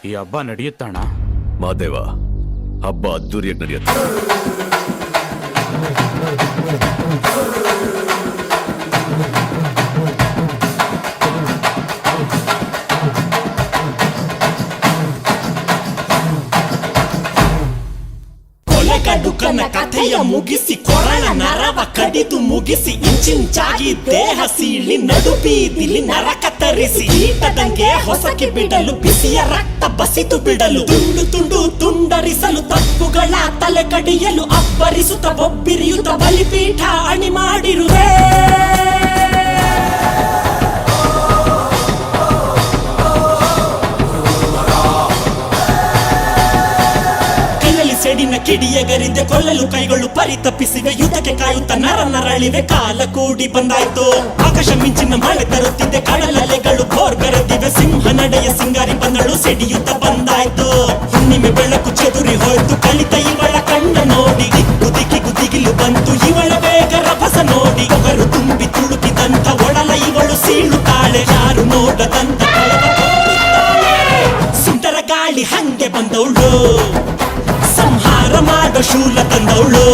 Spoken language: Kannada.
ಈ ಹಬ್ಬ ನಡೆಯುತ್ತಣ್ಣ? ಮಾದೇವ, ಹಬ್ಬ ಅದ್ದೂರಿಯಾಗಿ ನಡೆಯುತ್ತೆ. ಕಡುಕನ ಕಥೆಯ ಮುಗಿಸಿ ಕೊರಳ ನರವ ಕಡಿದು ಮುಗಿಸಿ ಇಂಚಿಂಚಾಗಿ ದೇಹ ಸೀಳಿ ನಡುಬೀದಿಲಿ ನರ ಕತ್ತರಿಸಿ ಈಟದಂಗೆ ಹೊಸಕಿ ಬಿಡಲು ಬಿಸಿಯ ರಕ್ತ ಬಸಿದು ಬಿಡಲು ತುಂಡು ತುಂಡು ತುಂಡರಿಸಲು ತಪ್ಪುಗಳ ತಲೆ ಕಡಿಯಲು ಅಬ್ಬರಿಸುತ್ತ ಬೊಬ್ಬಿರಿಯುತ್ತ ಬಲಿಪೀಠ ಅಣಿ ಮಾಡಿರುವೆ. ಸೆಡಿನ ಕಿಡಿಯಗರಿದೆ ಕೊಲ್ಲಲು ಕೈಗಳು ಪರಿತಪ್ಪಿಸಿವೆ. ಯುದ್ಧಕ್ಕೆ ಕಾಯುತ್ತ ನರ ನರಳಿವೆ. ಕಾಲ ಕೂಡಿ ಬಂದಾಯ್ತು. ಆಕಾಶ ಮಿಂಚಿನ ಮಳೆ ತರುತ್ತಿದೆ. ಕಡಲಲೆಗಳು ಬೋರ್ಗರೆದಿವೆ. ಸಿಂಹ ನಡೆಯ ಸಿಂಗಾರಿ ಬಂದಳು ಸೆಡಿಯುತ್ತ ಬಂದಾಯ್ತು. ಹುಣ್ಣಿಮೆ ಬೆಳಕು ಚೆದುರಿ ಹೋಯ್ತು. ಕಲಿತ ಇವಳ ಕಣ್ಣ ನೋಡಿ ದಿಕ್ಕು ದಿಕ್ಕಿಗೂ ದಿಗಿಲು ಬಂತು. ಇವಳ ಬೇಗ ರಭಸ ನೋಡಿ ಒಗರು ತುಂಬಿ ತುಳುಕಿದಂತ ಒಡಲ ಇವಳು ಸೀಳುತ್ತಾಳೆ. ಯಾರು ನೋಡದಂತ ಸುಂದರ ಗಾಳಿ ಹಂಗೆ ಬಂದವಳು. ಸಂಹಾರ ಮಾಡೋ ಶೂಲ ತಂದವಳು.